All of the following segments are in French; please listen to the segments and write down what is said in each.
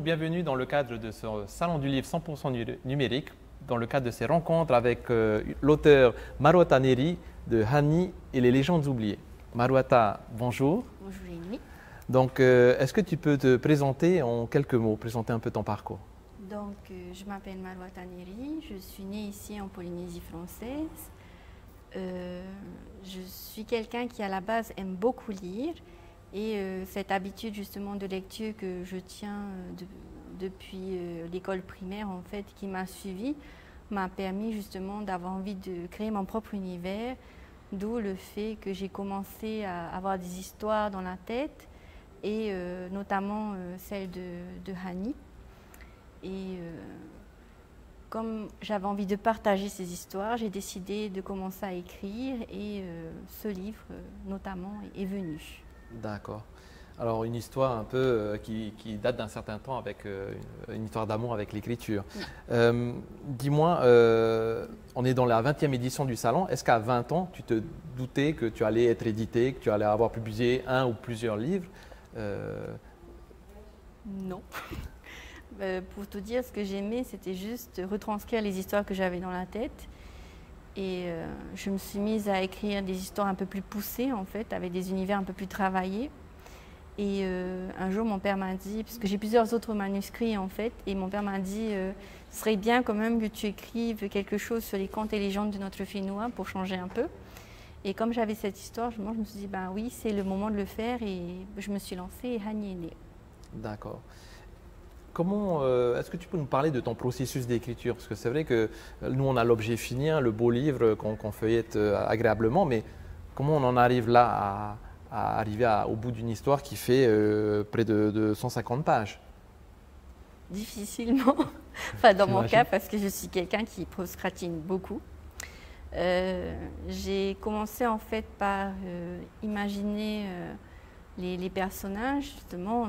bienvenue dans le cadre de ce Salon du livre 100% numérique, dans le cadre de ces rencontres avec l'auteur Marouata Neri de Hani et les légendes oubliées. Marouata, bonjour. Bonjour Rémi. Donc, est-ce que tu peux te présenter en quelques mots, présenter un peu ton parcours? Donc, je m'appelle Marouata Neri, je suis née ici en Polynésie française. Je suis quelqu'un qui à la base aime beaucoup lire et cette habitude justement de lecture que je tiens depuis l'école primaire en fait, qui m'a suivie, m'a permis justement d'avoir envie de créer mon propre univers, d'où le fait que j'ai commencé à avoir des histoires dans la tête et notamment celle de Hani. Et comme j'avais envie de partager ces histoires, j'ai décidé de commencer à écrire et ce livre notamment est venu. D'accord. Alors une histoire un peu qui date d'un certain temps avec une histoire d'amour avec l'écriture. Oui. Dis-moi, on est dans la 20e édition du salon. Est-ce qu'à 20 ans, tu te doutais que tu allais être édité, que tu allais avoir publié un ou plusieurs livres? Non. Pour tout dire, ce que j'aimais, c'était juste retranscrire les histoires que j'avais dans la tête. Et je me suis mise à écrire des histoires un peu plus poussées, en fait, avec des univers un peu plus travaillés. Et un jour, mon père m'a dit, parce que j'ai plusieurs autres manuscrits, en fait, et mon père m'a dit, ce serait bien quand même que tu écrives quelque chose sur les contes et légendes de notre Fénois pour changer un peu. Et comme j'avais cette histoire, je me suis dit, ben oui, c'est le moment de le faire, et je me suis lancée et Hani est née. D'accord. Comment, est-ce que tu peux nous parler de ton processus d'écriture? Parce que c'est vrai que nous, on a l'objet fini, hein, le beau livre qu'on feuillette agréablement, mais comment on en arrive là à arriver au bout d'une histoire qui fait près de 150 pages? Difficilement, enfin dans mon cas, parce que je suis quelqu'un qui procrastine beaucoup. J'ai commencé en fait par imaginer les personnages, justement.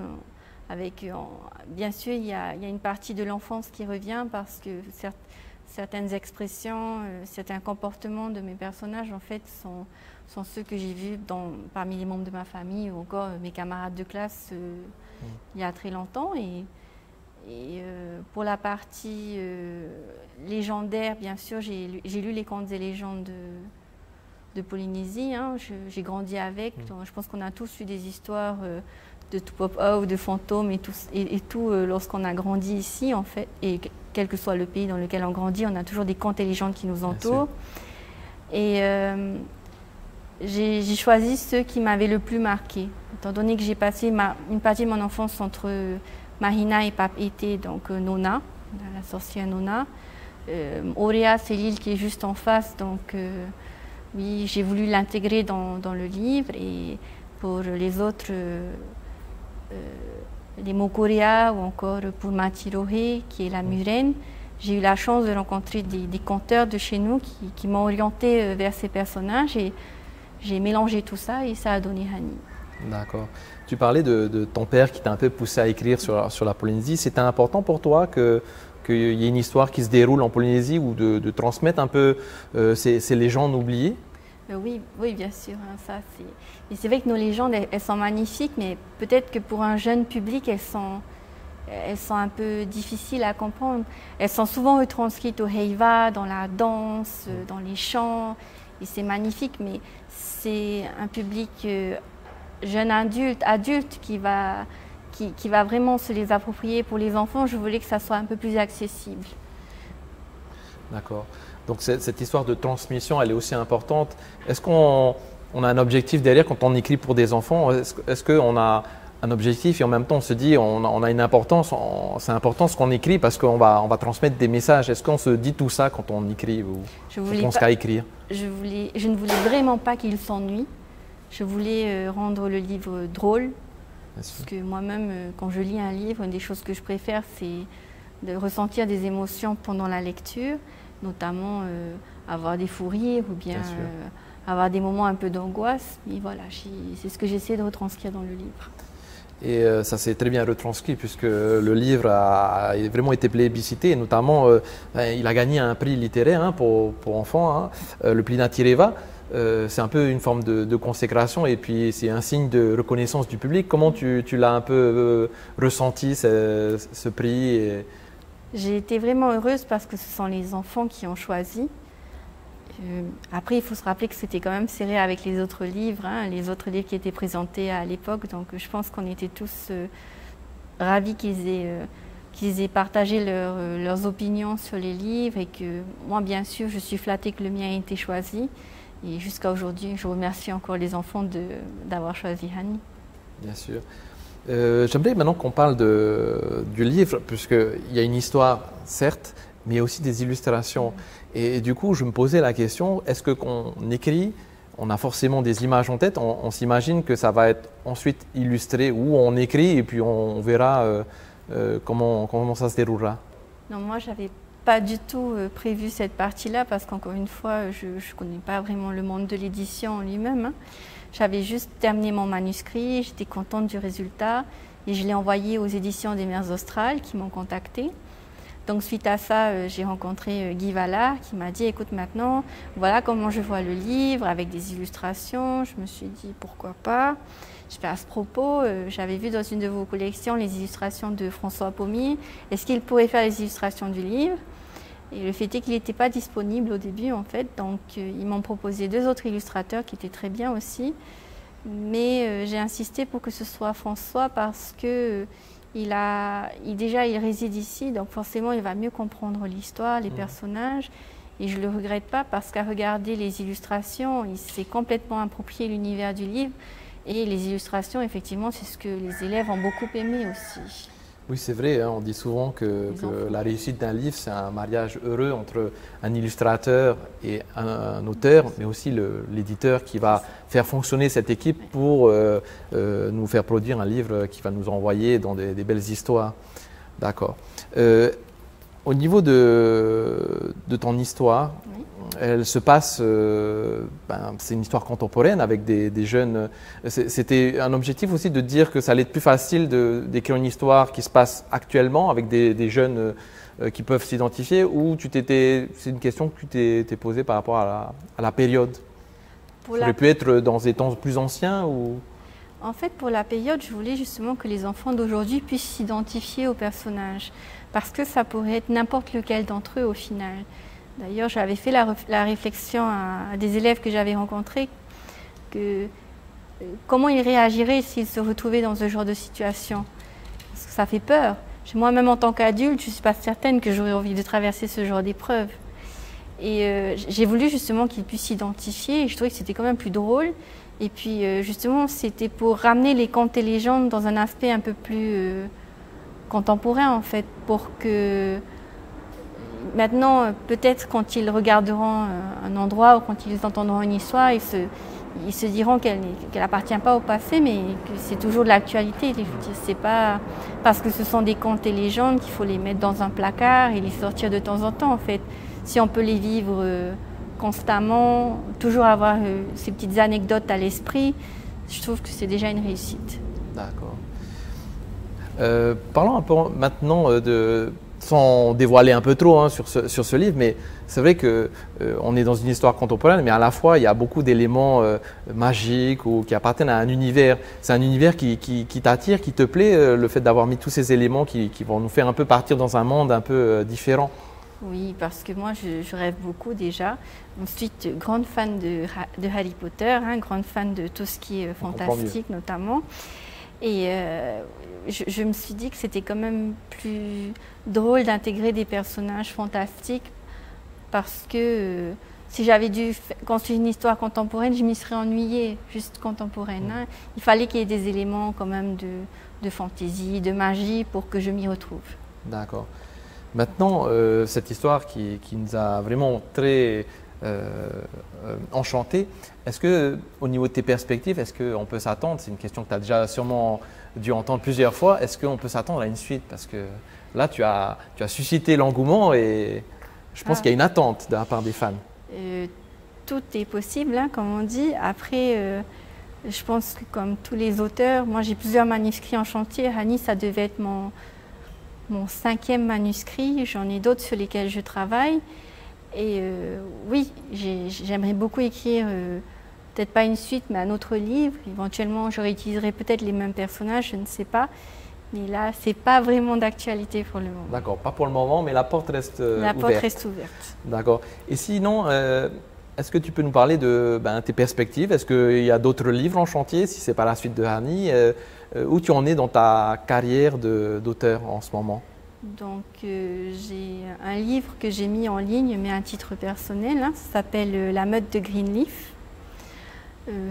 Bien sûr, il y a une partie de l'enfance qui revient parce que certaines expressions, certains comportements de mes personnages en fait sont ceux que j'ai vus parmi les membres de ma famille ou encore mes camarades de classe il y a très longtemps. Et pour la partie légendaire, bien sûr, j'ai lu les contes et légendes de Polynésie. Hein. J'ai grandi avec. Donc, je pense qu'on a tous eu des histoires de Tupapa ou de fantômes et tout lorsqu'on a grandi ici en fait, et quel que soit le pays dans lequel on grandit, on a toujours des contes et légendes qui nous entourent. Et j'ai choisi ceux qui m'avaient le plus marqué, étant donné que j'ai passé une partie de mon enfance entre Mahina et Pape Été, donc Nona, la sorcière Nona. Auréa, c'est l'île qui est juste en face, donc oui, j'ai voulu l'intégrer dans le livre. Et pour les autres, les Mokorea ou encore pour Matirohe, qui est la Murène, j'ai eu la chance de rencontrer des conteurs de chez nous qui m'ont orienté vers ces personnages et j'ai mélangé tout ça et ça a donné Hani. D'accord. Tu parlais de ton père qui t'a un peu poussé à écrire sur la Polynésie. C'était important pour toi qu'il y ait une histoire qui se déroule en Polynésie ou de transmettre un peu ces légendes oubliées? Oui, bien sûr. Hein, et c'est vrai que nos légendes, elles sont magnifiques, mais peut-être que pour un jeune public, elles sont un peu difficiles à comprendre. Elles sont souvent retranscrites au heiva, dans la danse, dans les chants, et c'est magnifique, mais c'est un public jeune adulte qui va vraiment se les approprier. Pour les enfants, je voulais que ça soit un peu plus accessible. D'accord. Donc cette histoire de transmission, elle est aussi importante. Est-ce qu'on a un objectif derrière quand on écrit pour des enfants? Est-ce qu'on a un objectif et en même temps on se dit on a une importance, c'est important ce qu'on écrit parce qu'on va transmettre des messages? Est-ce qu'on se dit tout ça quand on écrit ou on pense qu'à écrire? Je ne voulais vraiment pas qu'il s'ennuie. Je voulais rendre le livre drôle. Parce que moi-même, quand je lis un livre, une des choses que je préfère, c'est de ressentir des émotions pendant la lecture, notamment avoir des fous rires ou bien avoir des moments un peu d'angoisse. Et voilà, c'est ce que j'essaie de retranscrire dans le livre. Et ça s'est très bien retranscrit puisque le livre a vraiment été plébiscité, et notamment il a gagné un prix littéraire pour enfants, hein, le prix Natireva. c'est un peu une forme de consécration et puis c'est un signe de reconnaissance du public. Comment tu l'as un peu ressenti, ce prix J'ai été vraiment heureuse parce que ce sont les enfants qui ont choisi. Après, il faut se rappeler que c'était quand même serré avec les autres livres, hein, les autres livres qui étaient présentés à l'époque. Donc je pense qu'on était tous ravis qu'ils aient partagé leurs opinions sur les livres et que moi, bien sûr, je suis flattée que le mien ait été choisi. Et jusqu'à aujourd'hui, je remercie encore les enfants d'avoir choisi Hani. Bien sûr. J'aimerais maintenant qu'on parle du livre, puisqu'il y a une histoire, certes, mais il y a aussi des illustrations. Et du coup, je me posais la question, est-ce que quand on écrit, on a forcément des images en tête, on s'imagine que ça va être ensuite illustré, ou on écrit et puis on verra comment ça se déroulera? Non, moi, je n'avais pas du tout prévu cette partie-là parce qu'encore une fois, je ne connais pas vraiment le monde de l'édition en lui-même. Hein. J'avais juste terminé mon manuscrit, j'étais contente du résultat et je l'ai envoyé aux éditions des Mers Australes qui m'ont contactée. Donc suite à ça, j'ai rencontré Guy Vallard qui m'a dit « Écoute maintenant, voilà comment je vois le livre avec des illustrations. » Je me suis dit « Pourquoi pas ?» Je fais à ce propos, j'avais vu dans une de vos collections les illustrations de François Pommier. Est-ce qu'il pourrait faire les illustrations du livre? Et le fait est qu'il n'était pas disponible au début en fait, donc ils m'ont proposé 2 autres illustrateurs qui étaient très bien aussi. Mais j'ai insisté pour que ce soit François parce que déjà il réside ici, donc forcément il va mieux comprendre l'histoire, les personnages. Et je ne le regrette pas parce qu'à regarder les illustrations, il s'est complètement approprié l'univers du livre. Et les illustrations, effectivement, c'est ce que les élèves ont beaucoup aimé aussi. Oui, c'est vrai, hein, on dit souvent que la réussite d'un livre, c'est un mariage heureux entre un illustrateur et un auteur, mais aussi l'éditeur qui va faire fonctionner cette équipe pour nous faire produire un livre qui va nous envoyer dans des belles histoires. D'accord. Au niveau de ton histoire, oui. Elle se passe, c'est une histoire contemporaine avec des jeunes. C'était un objectif aussi de dire que ça allait être plus facile d'écrire une histoire qui se passe actuellement avec des jeunes qui peuvent s'identifier, ou c'est une question que tu t'es posée par rapport à la période? Ça aurait pu être dans des temps plus anciens ou... En fait, pour la période, je voulais justement que les enfants d'aujourd'hui puissent s'identifier aux personnages, parce que ça pourrait être n'importe lequel d'entre eux au final. D'ailleurs, j'avais fait la réflexion à des élèves que j'avais rencontrés, comment ils réagiraient s'ils se retrouvaient dans ce genre de situation. Parce que ça fait peur. Moi-même, en tant qu'adulte, je ne suis pas certaine que j'aurais envie de traverser ce genre d'épreuve. Et j'ai voulu justement qu'ils puissent s'identifier, et je trouvais que c'était quand même plus drôle. Et puis justement, c'était pour ramener les contes et légendes dans un aspect un peu plus contemporain en fait, pour que maintenant, peut-être quand ils regarderont un endroit ou quand ils entendront une histoire, ils se diront qu'elle n'appartient pas au passé, mais que c'est toujours de l'actualité. C'est pas parce que ce sont des contes et légendes qu'il faut les mettre dans un placard et les sortir de temps en temps en fait. Si on peut les vivre constamment, toujours avoir ces petites anecdotes à l'esprit, je trouve que c'est déjà une réussite. D'accord. Parlons un peu maintenant sans dévoiler un peu trop hein, sur ce livre, mais c'est vrai qu'on est dans une histoire contemporaine, mais à la fois il y a beaucoup d'éléments magiques ou qui appartiennent à un univers. C'est un univers qui t'attire, qui te plaît, le fait d'avoir mis tous ces éléments qui vont nous faire un peu partir dans un monde un peu différent. Oui, parce que moi, je rêve beaucoup déjà. Ensuite, grande fan de Harry Potter, hein, grande fan de tout ce qui est fantastique notamment. Et je me suis dit que c'était quand même plus drôle d'intégrer des personnages fantastiques parce que si j'avais dû construire une histoire contemporaine, je m'y serais ennuyée, juste contemporaine. Hein. Il fallait qu'il y ait des éléments quand même de fantaisie, de magie pour que je m'y retrouve. D'accord. Maintenant, cette histoire qui nous a vraiment très enchantés, est-ce que, au niveau de tes perspectives, est-ce qu'on peut s'attendre, c'est une question que tu as déjà sûrement dû entendre plusieurs fois, est-ce qu'on peut s'attendre à une suite? Parce que là, tu as suscité l'engouement et je pense qu'il y a une attente de la part des fans. Tout est possible, hein, comme on dit. Après, je pense que comme tous les auteurs, moi j'ai plusieurs manuscrits en chantier. Hani, ça devait être mon 5e manuscrit. J'en ai d'autres sur lesquels je travaille. Et oui, j'aimerais beaucoup écrire, peut-être pas une suite, mais un autre livre. Éventuellement, je réutiliserai peut-être les mêmes personnages, je ne sais pas. Mais là, ce n'est pas vraiment d'actualité pour le moment. D'accord, pas pour le moment, mais la porte reste ouverte. La porte reste ouverte. D'accord. Et sinon, est-ce que tu peux nous parler de tes perspectives? Est-ce qu'il y a d'autres livres en chantier, si ce n'est pas la suite de Hani? Où tu en es dans ta carrière d'auteur en ce moment? Donc, j'ai un livre que j'ai mis en ligne, mais à un titre personnel. Hein, ça s'appelle La meute de Greenleaf.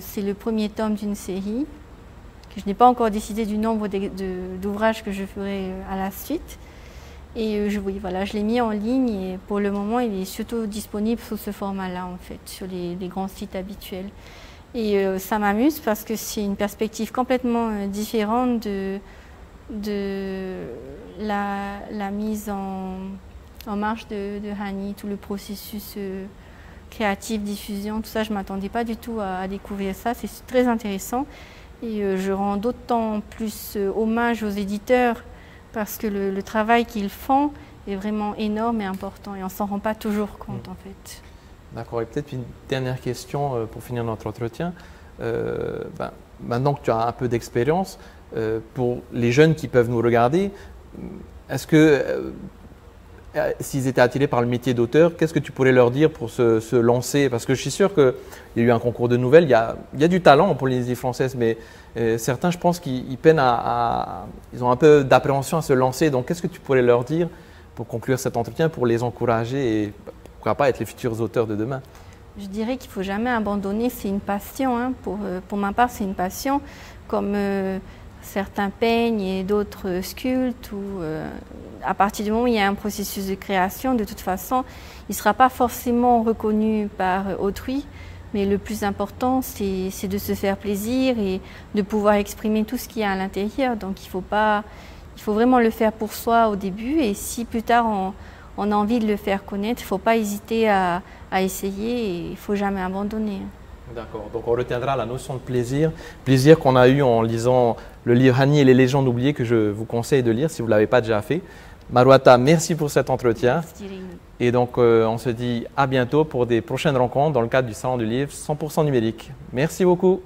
C'est le premier tome d'une série. Je n'ai pas encore décidé du nombre d'ouvrages que je ferai à la suite. Et oui, voilà, je l'ai mis en ligne et pour le moment, il est surtout disponible sous ce format-là, en fait, sur les grands sites habituels. Et ça m'amuse parce que c'est une perspective complètement différente de la mise en marche de Hani, tout le processus créatif, diffusion, tout ça. Je ne m'attendais pas du tout à découvrir ça. C'est très intéressant. Et je rends d'autant plus hommage aux éditeurs parce que le travail qu'ils font est vraiment énorme et important et on ne s'en rend pas toujours compte en fait. D'accord, et peut-être une dernière question pour finir notre entretien. Maintenant que tu as un peu d'expérience, pour les jeunes qui peuvent nous regarder, est-ce que s'ils étaient attirés par le métier d'auteur, qu'est-ce que tu pourrais leur dire pour se lancer? Parce que je suis sûr qu'il y a eu un concours de nouvelles, il y a du talent en Polynésie française, mais certains, je pense qu'ils peinent ils ont un peu d'appréhension à se lancer. Donc, qu'est-ce que tu pourrais leur dire pour conclure cet entretien, pour les encourager et pourquoi pas être les futurs auteurs de demain? Je dirais qu'il ne faut jamais abandonner, c'est une passion. Hein. Pour ma part, c'est une passion, comme certains peignent et d'autres sculptent. À partir du moment où il y a un processus de création, de toute façon, il ne sera pas forcément reconnu par autrui. Mais le plus important, c'est de se faire plaisir et de pouvoir exprimer tout ce qu'il y a à l'intérieur. Donc il faut vraiment le faire pour soi au début. Et si plus tard on a envie de le faire connaître, il ne faut pas hésiter à essayer et il ne faut jamais abandonner. D'accord, donc on retiendra la notion de plaisir. Plaisir qu'on a eu en lisant le livre Hani et les légendes oubliées que je vous conseille de lire si vous ne l'avez pas déjà fait. Maruata, merci pour cet entretien. Et donc, on se dit à bientôt pour des prochaines rencontres dans le cadre du Salon du Livre 100% numérique. Merci beaucoup.